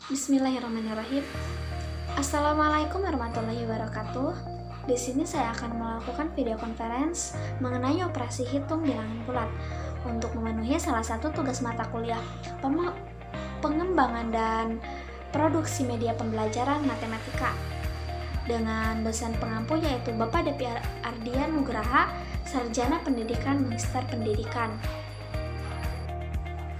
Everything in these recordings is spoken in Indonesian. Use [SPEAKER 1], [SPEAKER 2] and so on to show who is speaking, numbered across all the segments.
[SPEAKER 1] Bismillahirrahmanirrahim. Assalamualaikum warahmatullahi wabarakatuh. Di sini saya akan melakukan video conference mengenai operasi hitung bilangan bulat untuk memenuhi salah satu tugas mata kuliah pengembangan dan produksi media pembelajaran matematika dengan dosen pengampu yaitu Bapak Depi Ardian Nugraha, Sarjana Pendidikan Magister Pendidikan.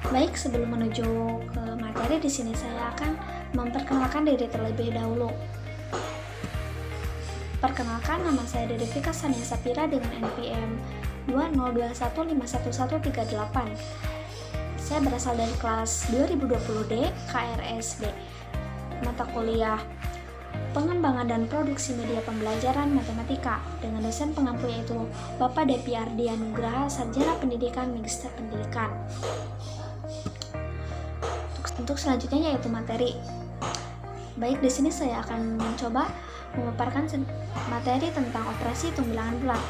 [SPEAKER 1] Baik, sebelum menuju ke materi, di sini saya akan memperkenalkan diri terlebih dahulu. Perkenalkan, nama saya Dede Vika Sania Sapira dengan NPM 202151138. Saya berasal dari kelas 2020D KRSB, mata kuliah Pengembangan dan Produksi Media Pembelajaran Matematika dengan dosen pengampu yaitu Bapak Depi Ardian Nugraha, Sarjana Pendidikan Magister Pendidikan. Untuk selanjutnya yaitu materi. Baik, di sini saya akan mencoba memaparkan materi tentang operasi hitung bilangan bulat.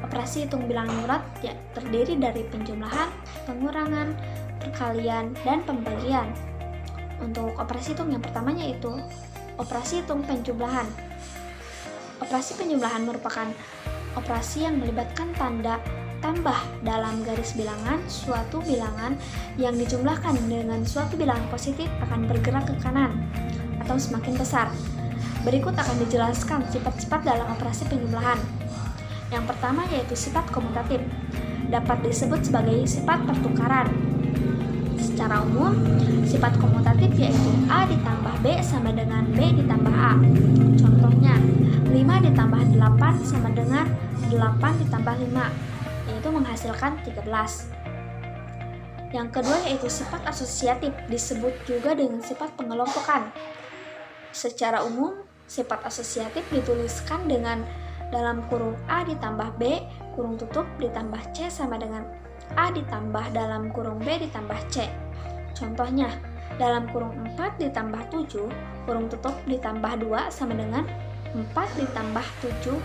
[SPEAKER 1] Operasi hitung bilangan bulat ya, terdiri dari penjumlahan, pengurangan, perkalian, dan pembagian. Untuk operasi hitung yang pertamanya yaitu operasi hitung penjumlahan. Operasi penjumlahan merupakan operasi yang melibatkan tanda tambah dalam garis bilangan. Suatu bilangan yang dijumlahkan dengan suatu bilangan positif akan bergerak ke kanan atau semakin besar. Berikut akan dijelaskan sifat-sifat dalam operasi penjumlahan. Yang pertama yaitu sifat komutatif, dapat disebut sebagai sifat pertukaran. Secara umum, sifat komutatif yaitu A ditambah B sama dengan B ditambah A. Contohnya, 5 ditambah 8 sama dengan 8 ditambah 5, yaitu menghasilkan 13. Yang kedua yaitu sifat asosiatif, disebut juga dengan sifat pengelompokan. Secara umum, sifat asosiatif dituliskan dengan dalam kurung A ditambah B, kurung tutup ditambah C sama dengan A ditambah dalam kurung B ditambah C. Contohnya, dalam kurung 4 ditambah 7, kurung tutup ditambah 2 sama dengan 4 ditambah 7,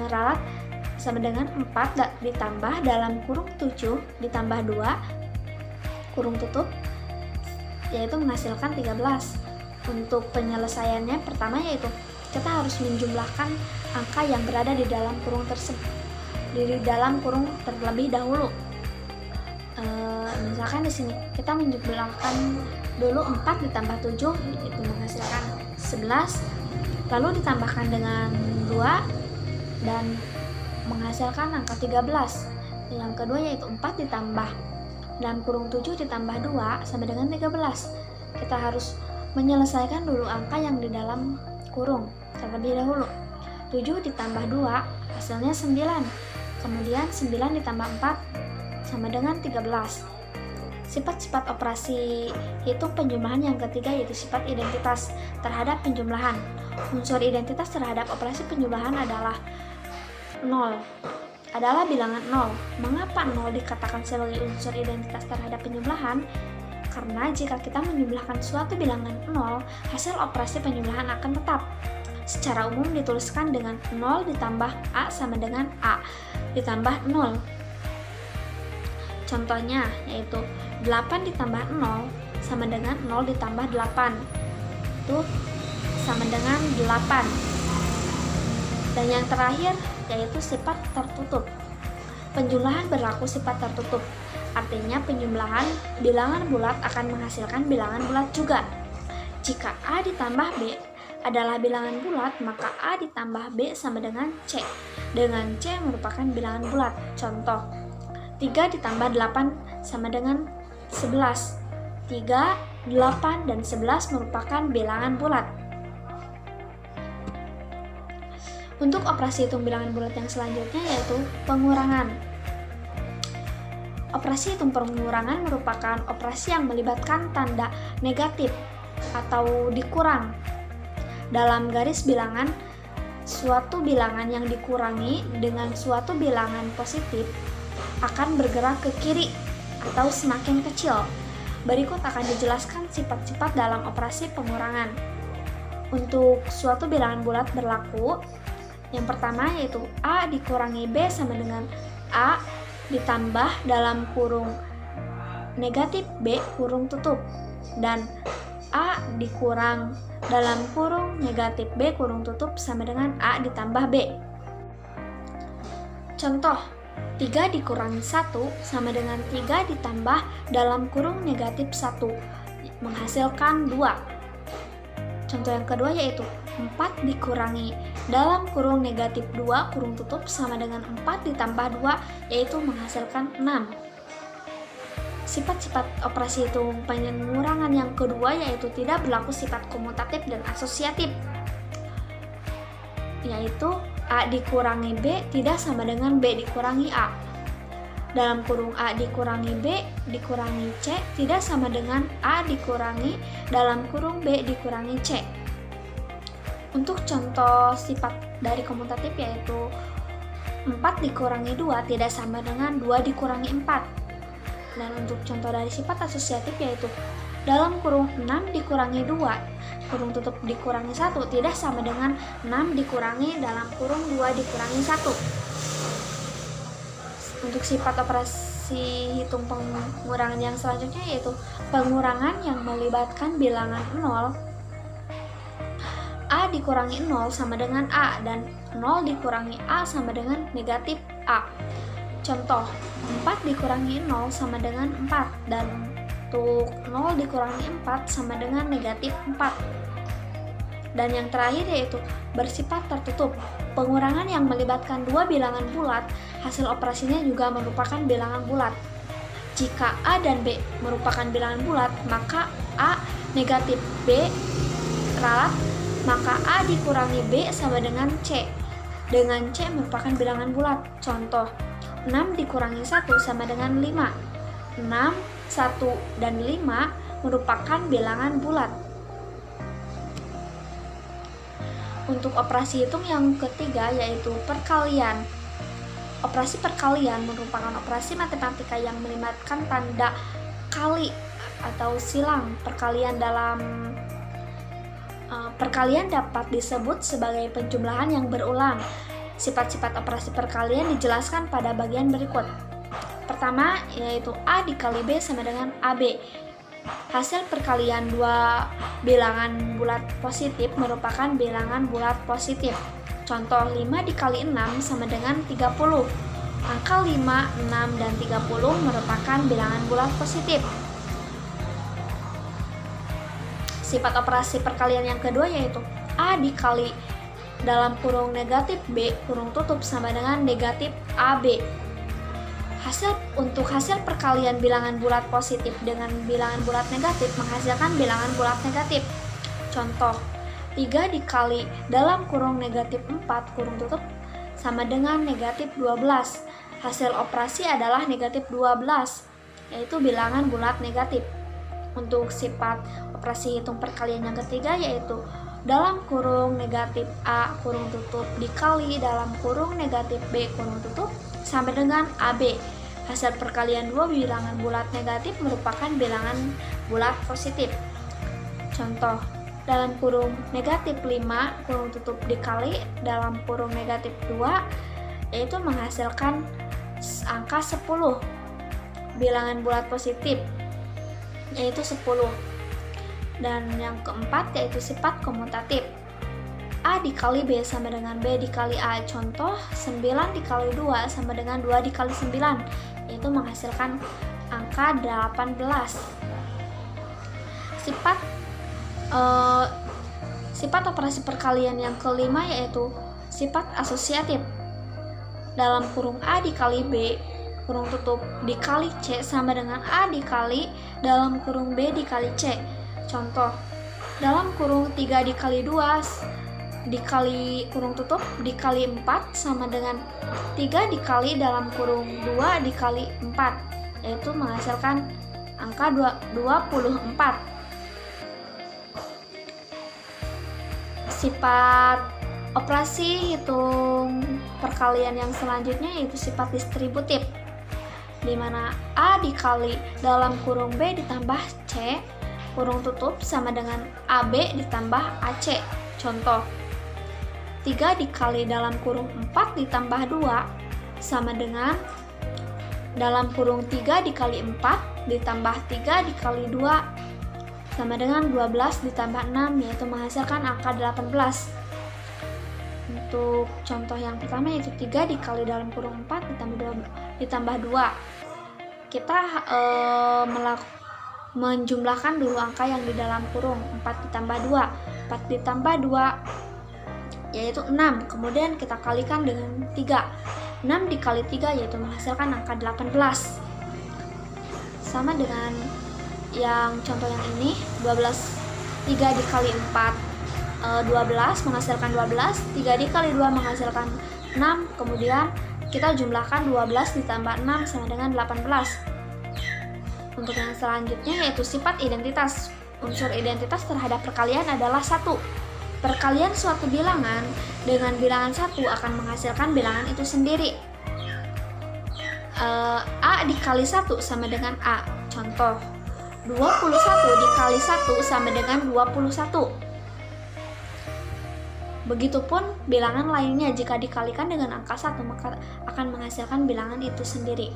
[SPEAKER 1] ralat sama dengan 4 ditambah dalam kurung 7 ditambah 2 kurung tutup, yaitu menghasilkan 13. Untuk penyelesaiannya pertama yaitu kita harus menjumlahkan angka yang berada di dalam kurung tersebut, di dalam kurung terlebih dahulu. Misalkan di sini kita menjumlahkan dulu 4 ditambah 7 itu menghasilkan 11, lalu ditambahkan dengan 2 dan menghasilkan angka 13. Yang kedua yaitu 4 ditambah dalam kurung 7 ditambah 2 sama dengan 13. Kita harus menyelesaikan dulu angka yang di dalam kurung terlebih dahulu. 7 ditambah 2 hasilnya 9. Kemudian 9 ditambah 4 sama dengan 13. Sifat-sifat operasi hitung penjumlahan yang ketiga yaitu sifat identitas terhadap penjumlahan. Unsur identitas terhadap operasi penjumlahan adalah 0. Adalah bilangan 0. Mengapa 0 dikatakan sebagai unsur identitas terhadap penjumlahan? Karena jika kita menjumlahkan suatu bilangan 0, hasil operasi penjumlahan akan tetap. Secara umum dituliskan dengan 0 ditambah A sama dengan A ditambah 0. Contohnya yaitu 8 ditambah 0 sama dengan 0 ditambah 8. Itu sama dengan 8. Dan yang terakhir yaitu sifat tertutup. Penjumlahan berlaku sifat tertutup. Artinya penjumlahan bilangan bulat akan menghasilkan bilangan bulat juga. Jika A ditambah B adalah bilangan bulat, maka A ditambah B sama dengan C. Dengan C merupakan bilangan bulat. Contoh, 3 ditambah 8 sama dengan 11. 3, 8, dan 11 merupakan bilangan bulat. Untuk operasi hitung bilangan bulat yang selanjutnya yaitu pengurangan. Operasi hitung pengurangan merupakan operasi yang melibatkan tanda negatif atau dikurang. Dalam garis bilangan, suatu bilangan yang dikurangi dengan suatu bilangan positif akan bergerak ke kiri atau semakin kecil. Berikut akan dijelaskan sifat-sifat dalam operasi pengurangan. Untuk suatu bilangan bulat berlaku yang pertama yaitu A dikurangi B sama dengan A ditambah dalam kurung negatif B kurung tutup, dan A dikurang dalam kurung negatif B kurung tutup sama dengan A ditambah B. Contoh, 3 dikurangi 1 sama dengan 3 ditambah dalam kurung negatif 1 menghasilkan 2. Contoh yang kedua yaitu 4 dikurangi dalam kurung negatif 2 kurung tutup sama dengan 4 ditambah 2 yaitu menghasilkan 6. Sifat-sifat operasi hitung pengurangan yang kedua yaitu tidak berlaku sifat komutatif dan asosiatif, yaitu A dikurangi B tidak sama dengan B dikurangi A. Dalam kurung A dikurangi B dikurangi C tidak sama dengan A dikurangi dalam kurung B dikurangi C. Untuk contoh sifat dari komutatif yaitu 4 dikurangi 2 tidak sama dengan 2 dikurangi 4. Dan untuk contoh dari sifat asosiatif yaitu dalam kurung 6 dikurangi 2 kurung tutup dikurangi 1 tidak sama dengan 6 dikurangi dalam kurung 2 dikurangi 1. Untuk sifat operasi hitung pengurangan yang selanjutnya yaitu pengurangan yang melibatkan bilangan 0. A dikurangi 0 sama dengan A dan 0 dikurangi A sama dengan negatif A. Contoh, 4 dikurangi 0 sama dengan 4 dan untuk 0 dikurangi 4 sama dengan negatif 4. Dan yang terakhir yaitu bersifat tertutup. Pengurangan yang melibatkan dua bilangan bulat, hasil operasinya juga merupakan bilangan bulat. Jika A dan B merupakan bilangan bulat, maka A negatif B ralat, maka A dikurangi B sama dengan C. Dengan C merupakan bilangan bulat. Contoh, 6 dikurangi 1 sama dengan 5. 6, 1, dan 5 merupakan bilangan bulat. Untuk operasi hitung yang ketiga yaitu perkalian. Operasi perkalian merupakan operasi matematika yang melibatkan tanda kali atau silang. Perkalian dapat disebut sebagai penjumlahan yang berulang. Sifat-sifat operasi perkalian dijelaskan pada bagian berikut. Pertama yaitu A dikali B sama dengan AB. Hasil perkalian dua bilangan bulat positif merupakan bilangan bulat positif. Contoh, 5 dikali 6 sama dengan 30. Angka 5, 6, dan 30 merupakan bilangan bulat positif. Sifat operasi perkalian yang kedua yaitu A dikali dalam kurung negatif B kurung tutup sama dengan negatif AB. Untuk hasil perkalian bilangan bulat positif dengan bilangan bulat negatif menghasilkan bilangan bulat negatif. Contoh, 3 dikali dalam kurung negatif 4 kurung tutup sama dengan negatif 12. Hasil operasi adalah negatif 12, yaitu bilangan bulat negatif. Untuk sifat operasi hitung perkalian yang ketiga yaitu dalam kurung negatif A kurung tutup dikali dalam kurung negatif B kurung tutup sama dengan AB. Hasil perkalian dua bilangan bulat negatif merupakan bilangan bulat positif. Contoh, dalam kurung negatif 5 kurung tutup dikali dalam kurung negatif 2 yaitu menghasilkan angka 10. Bilangan bulat positif yaitu 10. Dan yang keempat yaitu sifat komutatif. A dikali B sama dengan B dikali A. Contoh, 9 dikali 2 sama dengan 2 dikali 9, yaitu menghasilkan angka 18. Sifat operasi perkalian yang kelima yaitu sifat asosiatif. Dalam kurung A dikali B kurung tutup dikali C sama dengan A dikali dalam kurung B dikali C. Contoh, dalam kurung 3 dikali 2 dikali kurung tutup dikali 4 sama dengan 3 dikali dalam kurung 2 dikali 4, yaitu menghasilkan angka 24. Sifat operasi hitung perkalian yang selanjutnya yaitu sifat distributif, di mana A dikali dalam kurung B ditambah C kurung tutup sama dengan AB ditambah AC. Contoh, 3 dikali dalam kurung 4 ditambah 2 sama dengan dalam kurung 3 dikali 4 ditambah 3 dikali 2 sama dengan 12 ditambah 6, yaitu menghasilkan angka 18. Untuk contoh yang pertama yaitu 3 dikali dalam kurung 4 ditambah 2. Kita menjumlahkan dulu angka yang di dalam kurung. 4 ditambah 2, 4 ditambah 2 yaitu 6. Kemudian kita kalikan dengan 3. 6 dikali 3 yaitu menghasilkan angka 18. Sama dengan yang contoh yang ini, 3 dikali 4 12 menghasilkan 12, 3 dikali 2 menghasilkan 6. Kemudian kita jumlahkan 12 ditambah 6 sama dengan 18. Untuk yang selanjutnya yaitu sifat identitas. Unsur identitas terhadap perkalian adalah 1. Perkalian suatu bilangan dengan bilangan 1 akan menghasilkan bilangan itu sendiri. A dikali 1 sama dengan A. Contoh, 21 dikali 1 sama dengan 21. Begitupun bilangan lainnya, jika dikalikan dengan angka 1 maka akan menghasilkan bilangan itu sendiri.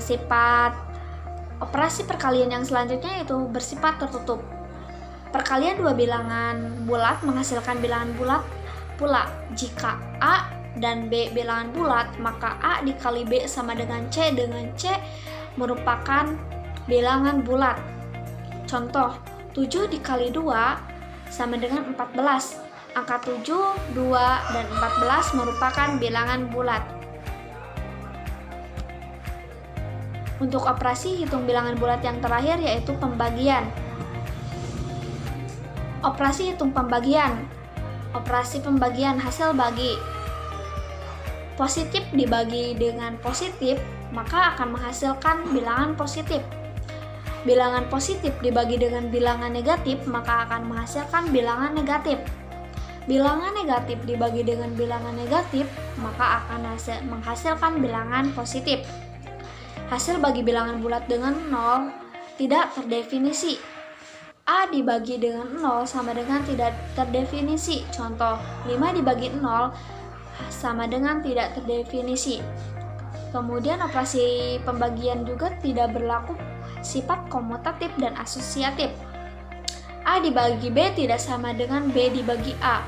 [SPEAKER 1] Sifat operasi perkalian yang selanjutnya yaitu bersifat tertutup. Perkalian dua bilangan bulat menghasilkan bilangan bulat pula. Jika A dan B bilangan bulat, maka A dikali B sama dengan C merupakan bilangan bulat. Contoh, 7 dikali 2 sama dengan 14. Angka 7, 2, dan 14 merupakan bilangan bulat. Untuk operasi hitung bilangan bulat yang terakhir yaitu pembagian. Operasi hitung pembagian. Operasi pembagian hasil bagi. Positif dibagi dengan positif, maka akan menghasilkan bilangan positif. Bilangan positif dibagi dengan bilangan negatif, maka akan menghasilkan bilangan negatif. Bilangan negatif dibagi dengan bilangan negatif, maka akan menghasilkan bilangan positif. Hasil bagi bilangan bulat dengan 0 tidak terdefinisi. A dibagi dengan 0 sama dengan tidak terdefinisi. Contoh, 5 dibagi 0 sama dengan tidak terdefinisi. Kemudian operasi pembagian juga tidak berlaku sifat komutatif dan asosiatif. A dibagi B tidak sama dengan B dibagi A.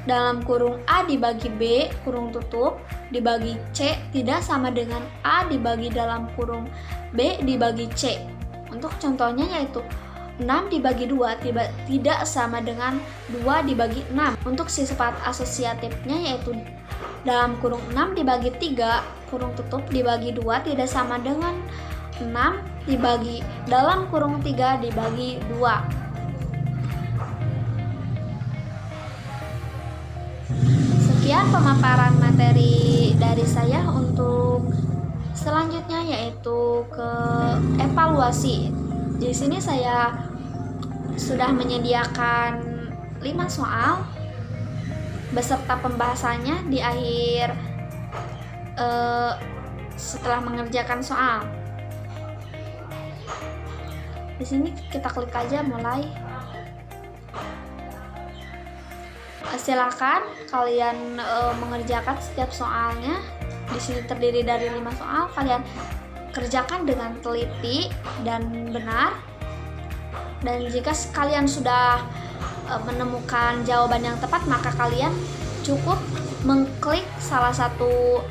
[SPEAKER 1] Dalam kurung A dibagi B, kurung tutup, dibagi C tidak sama dengan A dibagi dalam kurung B dibagi C. Untuk contohnya yaitu 6 dibagi 2 tidak sama dengan 2 dibagi 6. Untuk sifat asosiatifnya yaitu dalam kurung 6 dibagi 3, kurung tutup dibagi 2 tidak sama dengan 6 dibagi dalam kurung 3 dibagi 2. Sekian pemaparan materi dari saya. Untuk selanjutnya yaitu ke evaluasi. Di sini saya sudah menyediakan 5 soal beserta pembahasannya di akhir setelah mengerjakan soal. Di sini kita klik aja mulai. Silakan kalian mengerjakan setiap soalnya. Di sini terdiri dari 5 soal. Kalian kerjakan dengan teliti dan benar. Dan jika kalian sudah menemukan jawaban yang tepat, maka kalian cukup mengklik salah satu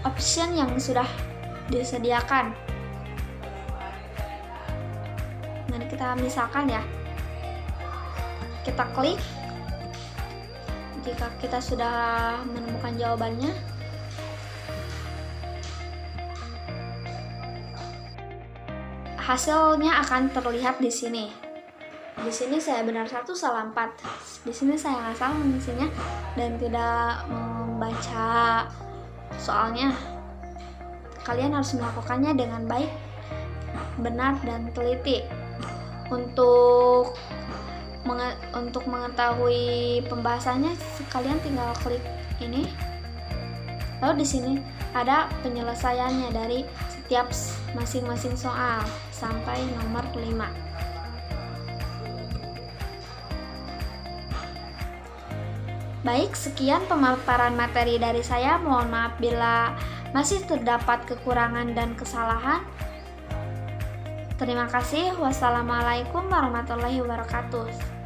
[SPEAKER 1] option yang sudah disediakan. Mari kita misalkan ya, kita klik. Jika kita sudah menemukan jawabannya, hasilnya akan terlihat di sini. Di sini saya benar 1, salah 4. Di sini saya nggak salah mengisinya dan tidak membaca soalnya. Kalian harus melakukannya dengan baik, benar, dan teliti. Untuk mengetahui pembahasannya, kalian tinggal klik ini. Lalu di sini ada penyelesaiannya dari setiap masing-masing soal sampai nomor 5. Baik, sekian pemaparan materi dari saya. Mohon maaf bila masih terdapat kekurangan dan kesalahan. Terima kasih. Wassalamualaikum warahmatullahi wabarakatuh.